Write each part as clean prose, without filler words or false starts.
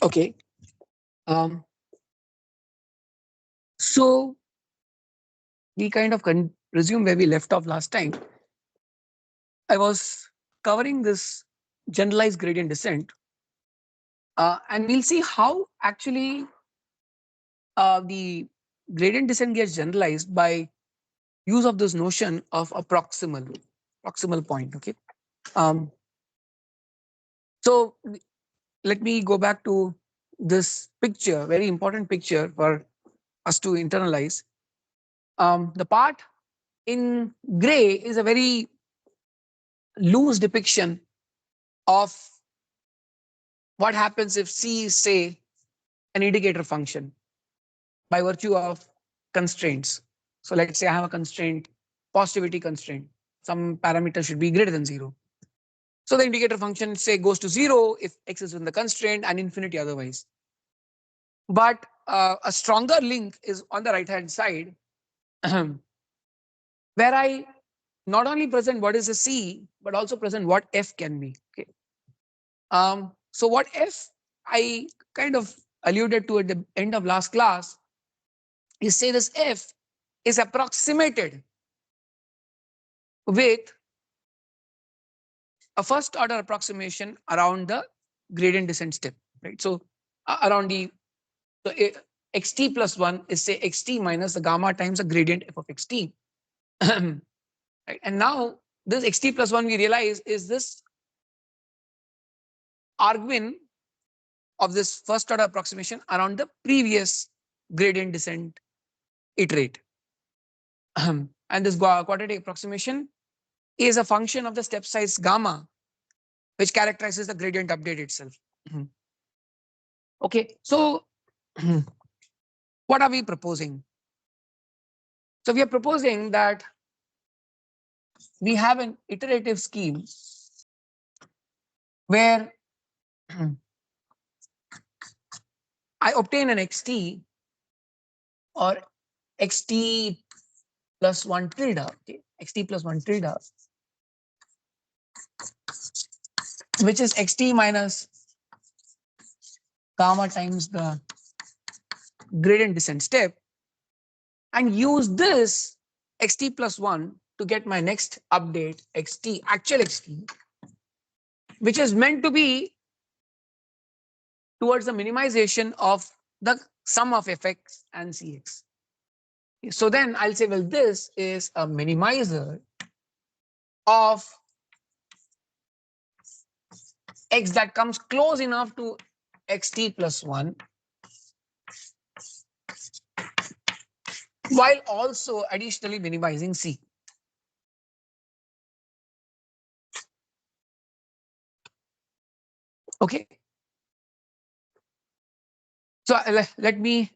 Okay. Um, so we kind of resume where we left off last time. I was covering this generalized gradient descent, and we'll see how actually the gradient descent gets generalized by use of this notion of a proximal point. Okay. Um, so let me go back to this picture, very important picture for us to internalize. The part in gray is a very loose depiction of what happens if C is, say, an indicator function by virtue of constraints. So let's say I have a constraint, positivity constraint, some parameter should be greater than 0. So the indicator function, say, goes to 0 if x is within the constraint and infinity otherwise. But a stronger link is on the right hand side where I not only present what is a C but also present what f can be. Okay. So what f I kind of alluded to at the end of last class is, say, this f is approximated with a first order approximation around the gradient descent step, right? So around the so xt plus 1 is, say, xt minus the gamma times the gradient f of xt. Right? And now this xt plus 1 we realize is this argmin of this first order approximation around the previous gradient descent iterate. And this quadratic approximation is a function of the step size gamma, which characterizes the gradient update itself. Okay, so what are we proposing? So we are proposing that we have an iterative scheme where I obtain an xt or xt plus 1 tilde, okay, xt plus 1 tilde, which is xt minus gamma times the gradient descent step, and use this xt plus 1 to get my next update xt, actual xt, which is meant to be towards the minimization of the sum of fx and cx. So then I'll say, well, this is a minimizer of x that comes close enough to xt plus 1 while also additionally minimizing c. Okay. So let me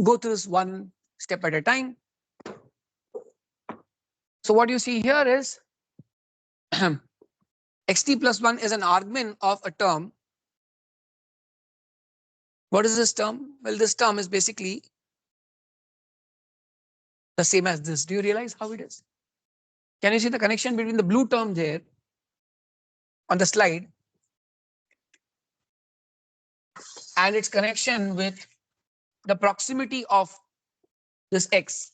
go through this one step at a time. So what you see here is xt plus 1 is an argmin of a term. What is this term? Well, this term is basically the same as this. Do you realize how it is? Can you see the connection between the blue term there on the slide and its connection with the proximity of this x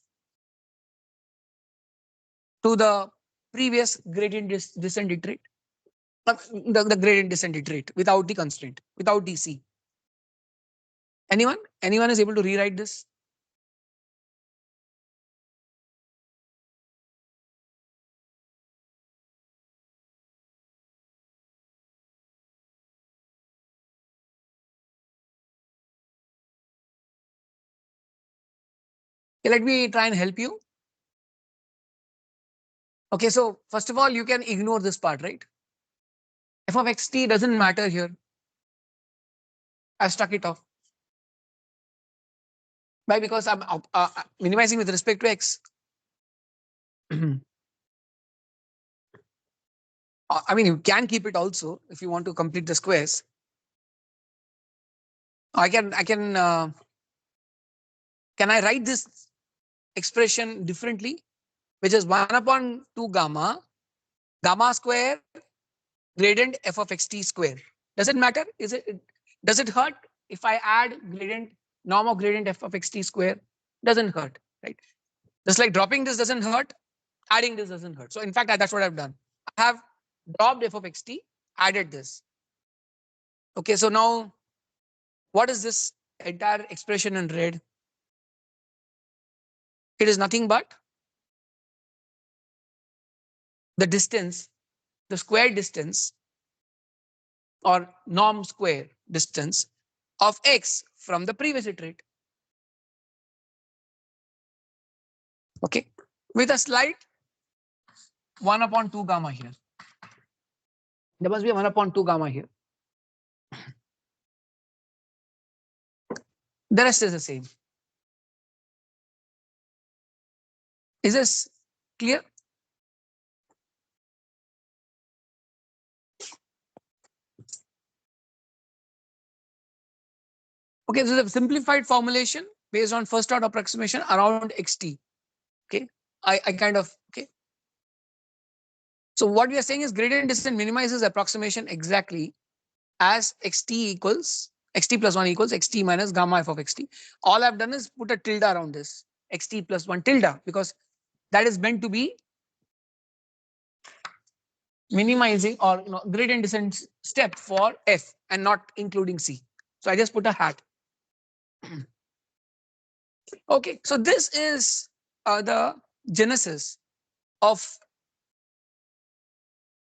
to the previous gradient descent iterate, the gradient descent iterate without the constraint, without dc. Anyone is able to rewrite this? Okay, let me try and help you. Okay, so first of all, you can ignore this part, right? F of xt doesn't matter here. I struck it off. Why? Because I'm minimizing with respect to x. I mean, you can keep it also if you want to complete the squares. Can I write this expression differently? which is 1 upon 2 gamma, gamma square, gradient f of xt square. Does it matter? Does it hurt if I add gradient norm of gradient f of xt square? Doesn't hurt, right? Just like dropping this doesn't hurt, adding this doesn't hurt. So in fact, that's what I've done. I have dropped f of xt, added this. Okay, so now what is this entire expression in red? It is nothing but the distance, the square distance or norm square distance of x from the previous iterate. Okay, with a slight 1 upon 2 gamma here. There must be a 1 upon 2 gamma here. The rest is the same. Is this clear? Okay, this is a simplified formulation based on first order approximation around xt. Okay, I kind of, okay. So what we are saying is gradient descent minimizes approximation exactly as xt plus 1 equals xt minus gamma f of xt. All I've done is put a tilde around this xt plus 1 tilde because that is meant to be minimizing or gradient descent step for f and not including c. So I just put a hat. Okay, so this is the genesis of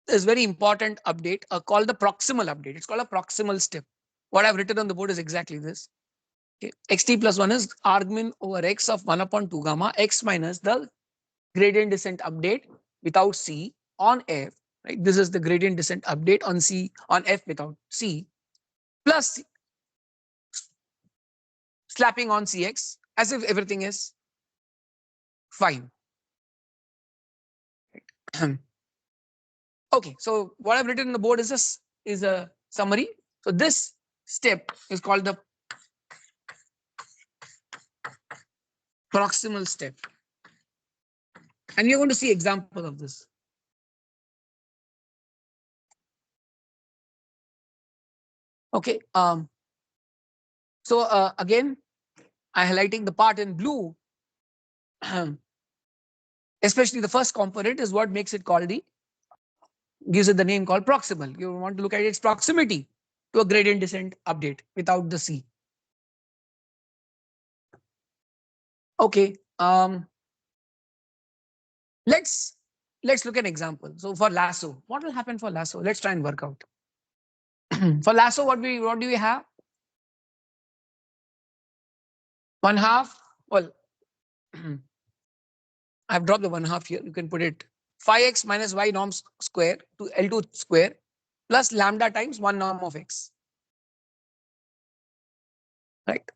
this very important update called the proximal update. It's called a proximal step. What I've written on the board is exactly this. Okay. Xt plus 1 is argmin over x of 1 upon 2 gamma x minus the gradient descent update without c on f. Right? This is the gradient descent update on c on f without c plus slapping on cx as if everything is fine. Right? Okay, so what I've written on the board is a summary. So this step is called the proximal step, and we are going to see example of this. Okay, so again, I highlighting the part in blue, especially the first component is what makes it called gives it the name called proximal. You want to look at its proximity to a gradient descent update without the C. Okay, let's look at an example. So for lasso, what will happen for lasso? Let's try and work out. For lasso, what do we have? 1/2. Well, I've dropped the 1/2 here. You can put it 5x minus y norm square to L2 square plus lambda times 1 norm of x. Right?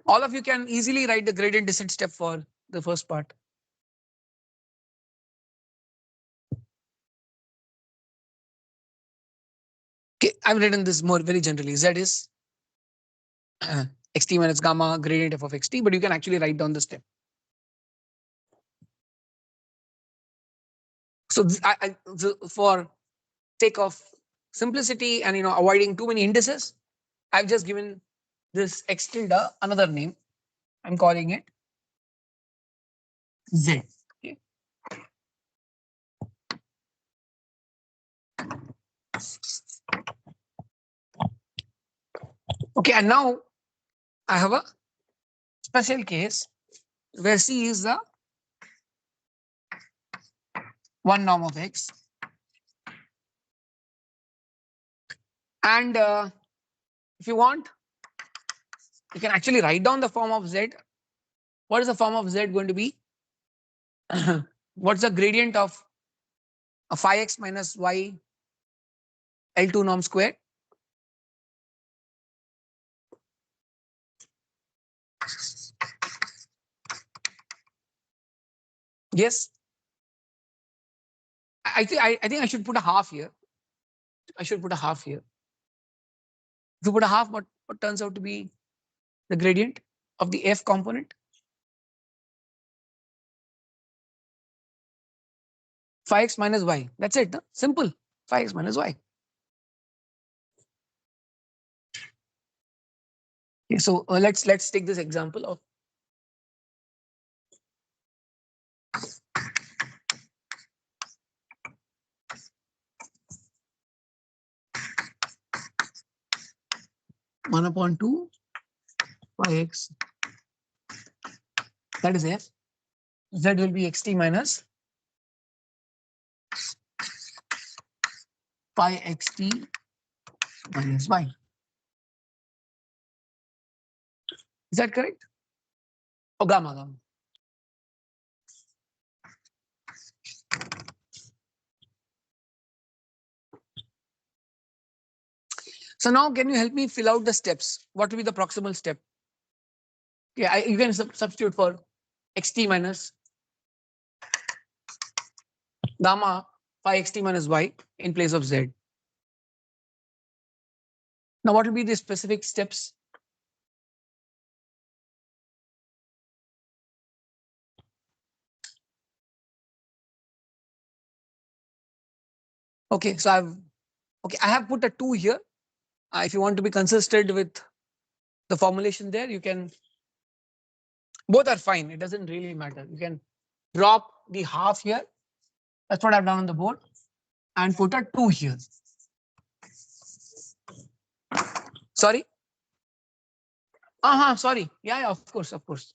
All of you can easily write the gradient descent step for the first part. Okay, I've written this more very generally. Z is xt minus gamma gradient f of xt, but you can actually write down the step. So for sake of simplicity and avoiding too many indices, I've just given this x tilde another name. I'm calling it Z. Okay. Okay, and now I have a special case where C is the 1 norm of x, and if you want, you can actually write down the form of Z. What is the form of Z going to be? What's the gradient of a 5x minus y L2 norm square? Yes. I think I should put a half here. I should put a half here. If you put a half, what turns out to be the gradient of the f component? 5x minus y. That's it. No? Simple. 5x minus y. Okay, so let's take this example of 1/2 5x. That is f. Z will be xt minus 5xt minus y. Is that correct? Oh, gamma. So now can you help me fill out the steps? What will be the proximal step? Yeah, you can substitute for xt minus gamma 5xt minus y in place of z. Now what will be the specific steps? Okay, so I have put a 2 here. If you want to be consistent with the formulation there, you can, both are fine. It doesn't really matter. You can drop the half here. That's what I've done on the board and put a 2 here. Sorry. Sorry. Yeah, of course, of course.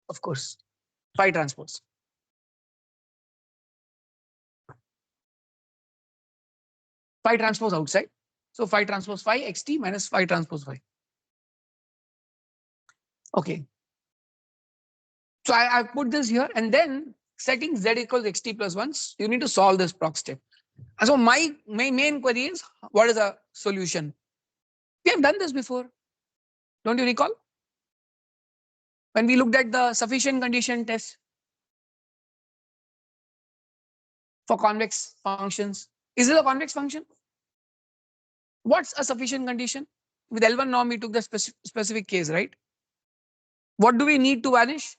Of course. Phi transpose. Phi transpose outside. So phi transpose phi xt minus phi transpose phi. Okay. So I put this here and then setting z equals xt plus 1, you need to solve this proc step. And so my main query is, what is the solution? We have done this before. Don't you recall? When we looked at the sufficient condition test for convex functions. Is it a convex function? What's a sufficient condition? With L1 norm, we took the specific case, right? What do we need to vanish?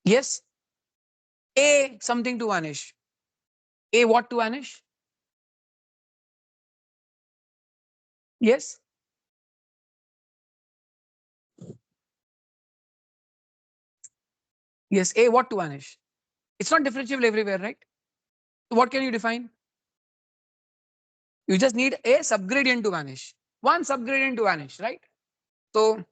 Yes. A something to vanish. A what to vanish? Yes. Yes. A what to vanish? It's not differentiable everywhere, right? So what can you define? You just need a subgradient to vanish. One subgradient to vanish, right? So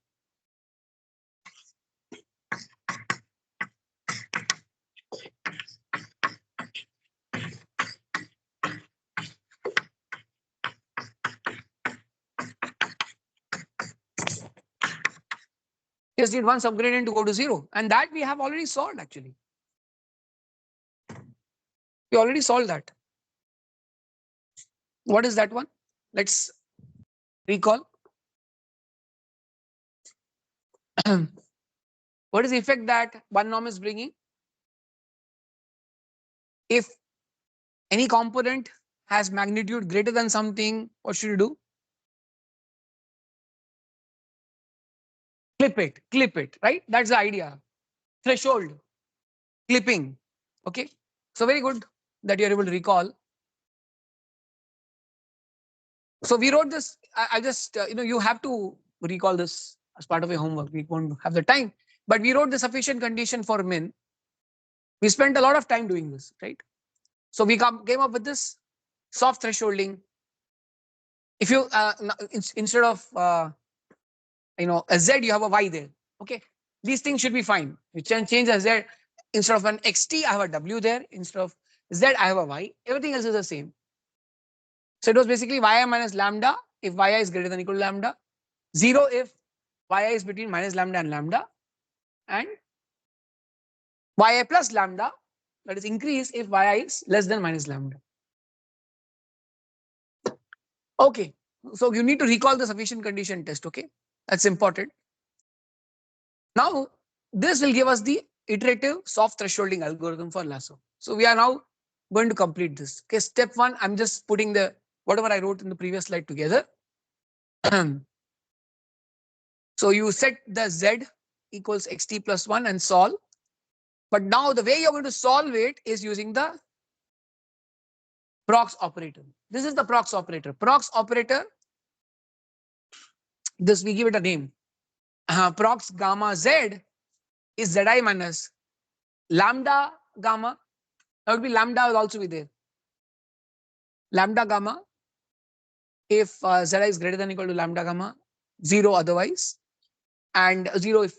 just need one subgradient to go to 0. And that we have already solved actually. We already solved that. What is that one? Let's recall. What is the effect that one norm is bringing? If any component has magnitude greater than something, what should you do? Clip it, right? That's the idea. Threshold, clipping. Okay. So very good that you're able to recall. So we wrote this. I just, you have to recall this as part of your homework. We won't have the time, but we wrote the sufficient condition for min. We spent a lot of time doing this, right? So we came up with this soft thresholding. If you instead of a z, you have a y there. Okay, these things should be fine. You can change a z. Instead of an xt, I have a w there. Instead of z, I have a y. Everything else is the same. So it was basically yi minus lambda if yi is greater than or equal to lambda, 0 if yi is between minus lambda and lambda, and yi plus lambda, that is increase if yi is less than minus lambda. Okay, so you need to recall the sufficient condition test. Okay, that's important. Now this will give us the iterative soft thresholding algorithm for lasso. So we are now going to complete this. Okay, step 1, I'm just putting the whatever I wrote in the previous slide together. So you set the z equals xt plus 1 and solve. But now the way you're going to solve it is using the prox operator. This is the prox operator. Prox operator, this we give it a name. Prox gamma z is zi minus lambda gamma. That would be lambda will also be there. Lambda gamma if zi is greater than or equal to lambda gamma, 0 otherwise, and 0 if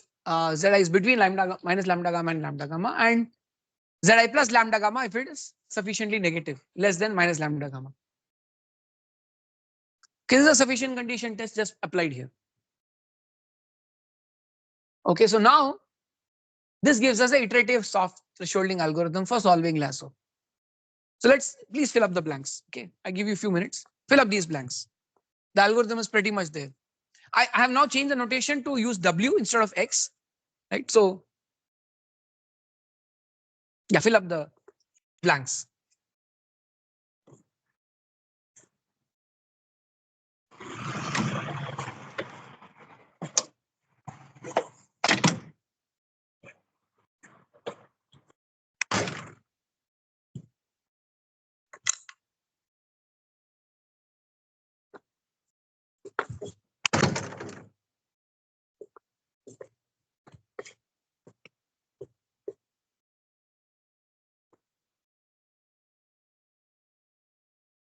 zi is between lambda minus lambda gamma and lambda gamma, and zi plus lambda gamma if it is sufficiently negative, less than minus lambda gamma. Okay, this is a sufficient condition test just applied here. Okay, so now this gives us a iterative soft thresholding algorithm for solving lasso. So let's please fill up the blanks. Okay, I give you a few minutes. Fill up these blanks. The algorithm is pretty much there. I have now changed the notation to use W instead of X, right? So yeah, fill up the blanks.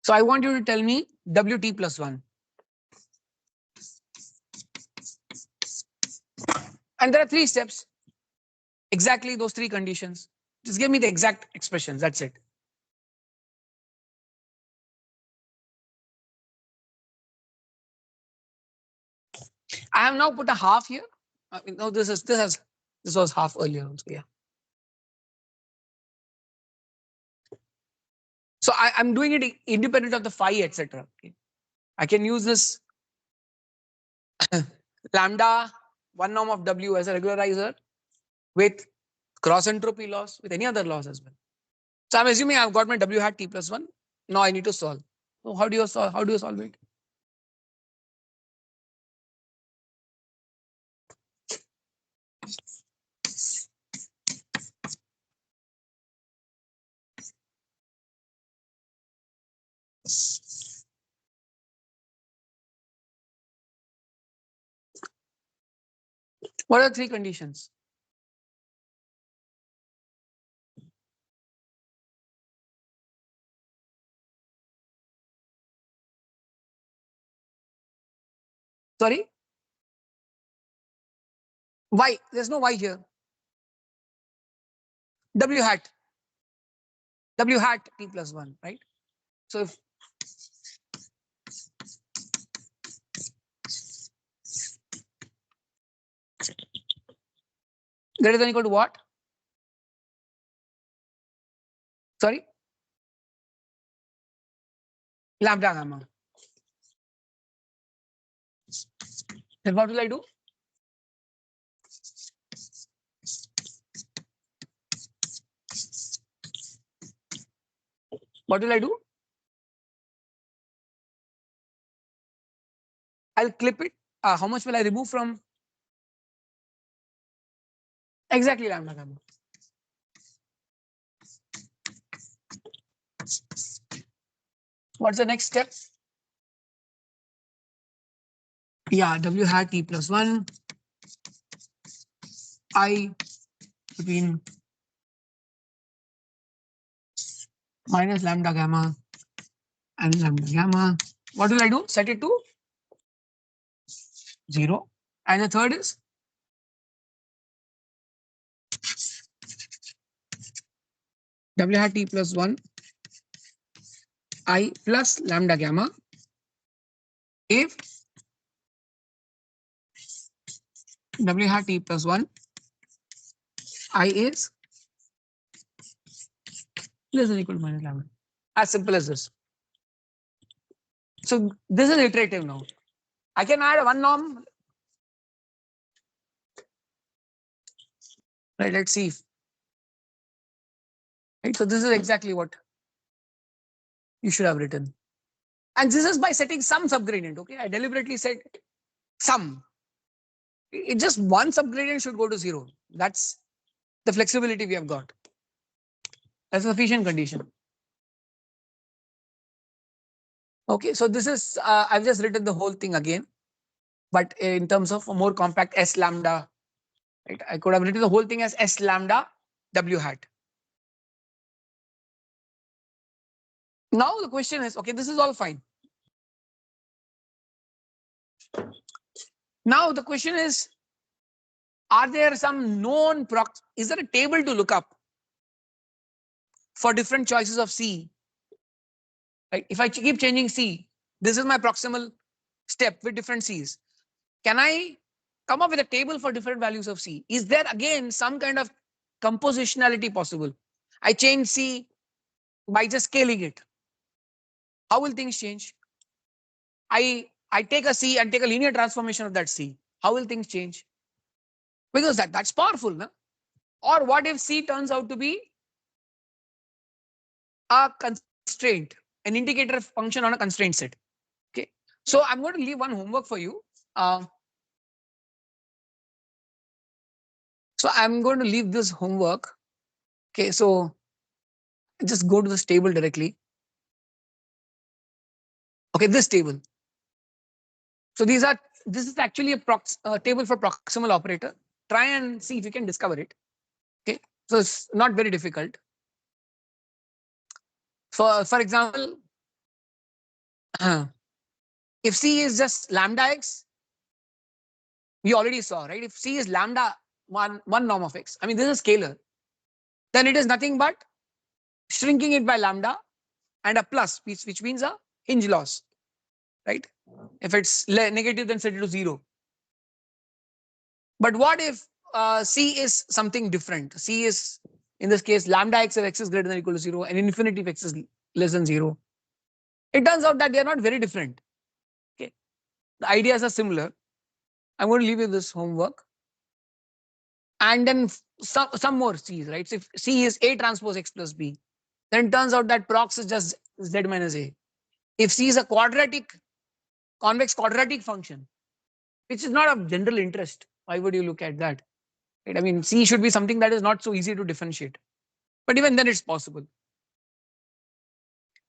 So I want you to tell me WT plus 1. And there are 3 steps. Exactly those 3 conditions. Just give me the exact expressions. That's it. I have now put a half here. No, this was half earlier also. Yeah. So I'm doing it independent of the phi, etc. Okay. I can use this lambda 1 norm of W as a regularizer with cross entropy loss, with any other loss as well. So I'm assuming I've got my W hat T plus 1. Now I need to solve. So how do you solve? How do you solve it? What are the 3 conditions? Sorry? Y. There's no Y here. W hat. W hat T plus 1, right? So if greater than or equal to what? Sorry? Lambda gamma. Then what will I do? What will I do? I'll clip it. How much will I remove from? Exactly lambda gamma. What's the next step? Yeah, W hat T plus 1. I between minus lambda gamma and lambda gamma. What will I do? Set it to 0. And the third is W hat T plus 1 I plus lambda gamma if W hat T plus 1 I is less than or equal to minus lambda. As simple as this. So this is iterative now. I can add 1 norm. Right, let's see. Right, so this is exactly what you should have written. And this is by setting some subgradient. Okay, I deliberately said some. It just one subgradient should go to 0. That's the flexibility we have got. That's a sufficient condition. Okay, so this is I've just written the whole thing again, but in terms of a more compact S lambda, right? I could have written the whole thing as S lambda W hat. Now the question is, okay, this is all fine. Now the question is, are there some known prox? Is there a table to look up for different choices of C? Right? If I keep changing C, this is my proximal step with different C's. Can I come up with a table for different values of C? Is there again some kind of compositionality possible? I change C by just scaling it. How will things change? I take a C and take a linear transformation of that C. How will things change? Because that's powerful, no? Or what if C turns out to be a constraint, an indicator function on a constraint set? Okay. So I'm going to leave one homework for you. So I'm going to leave this homework. Okay. So just go to this table directly. Okay. This table. So this is actually a table for proximal operator. Try and see if you can discover it. Okay. So it's not very difficult. For example, if C is just lambda x, we already saw, right? If C is lambda one norm of x, I mean, this is scalar, then it is nothing but shrinking it by lambda and a plus, which means a hinge loss, right? If it's negative, then set it to 0. But what if C is something different? C is, in this case, lambda x if x is greater than or equal to 0 and infinity if x is less than 0. It turns out that they are not very different. Okay, the ideas are similar. I'm going to leave you this homework. And then some more C's, right? So if C is A transpose X plus B, then it turns out that prox is just Z minus A. If C is a convex quadratic function, which is not of general interest, why would you look at that? Right? I mean, C should be something that is not so easy to differentiate. But even then it's possible.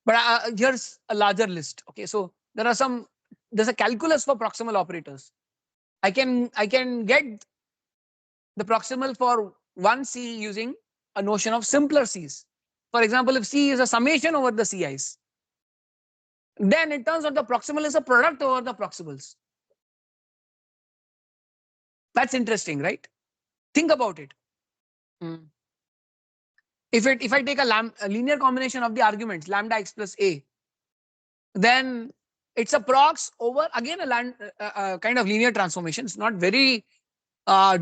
But here's a larger list. Okay, so there's a calculus for proximal operators. I can get the proximal for one C using a notion of simpler C's. For example, if C is a summation over the Ci's, then it turns out the proximal is a product over the proximals. That's interesting, right? Think about it. If I take a linear combination of the arguments lambda x plus a, then it's a prox over again a kind of linear transformation. It's not very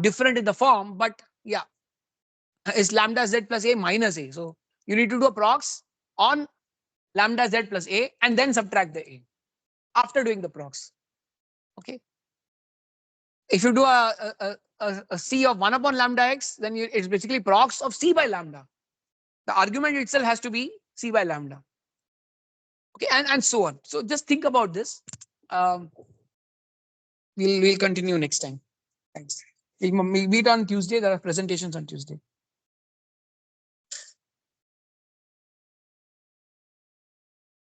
different in the form, but yeah, it's lambda z plus a minus a. So you need to do a prox on lambda z plus a and then subtract the a after doing the prox. Okay. If you do a C of 1 upon lambda x, then it's basically prox of C by lambda. The argument itself has to be C by lambda. Okay, and so on. So just think about this. We'll continue next time. Thanks. We'll meet on Tuesday. There are presentations on Tuesday.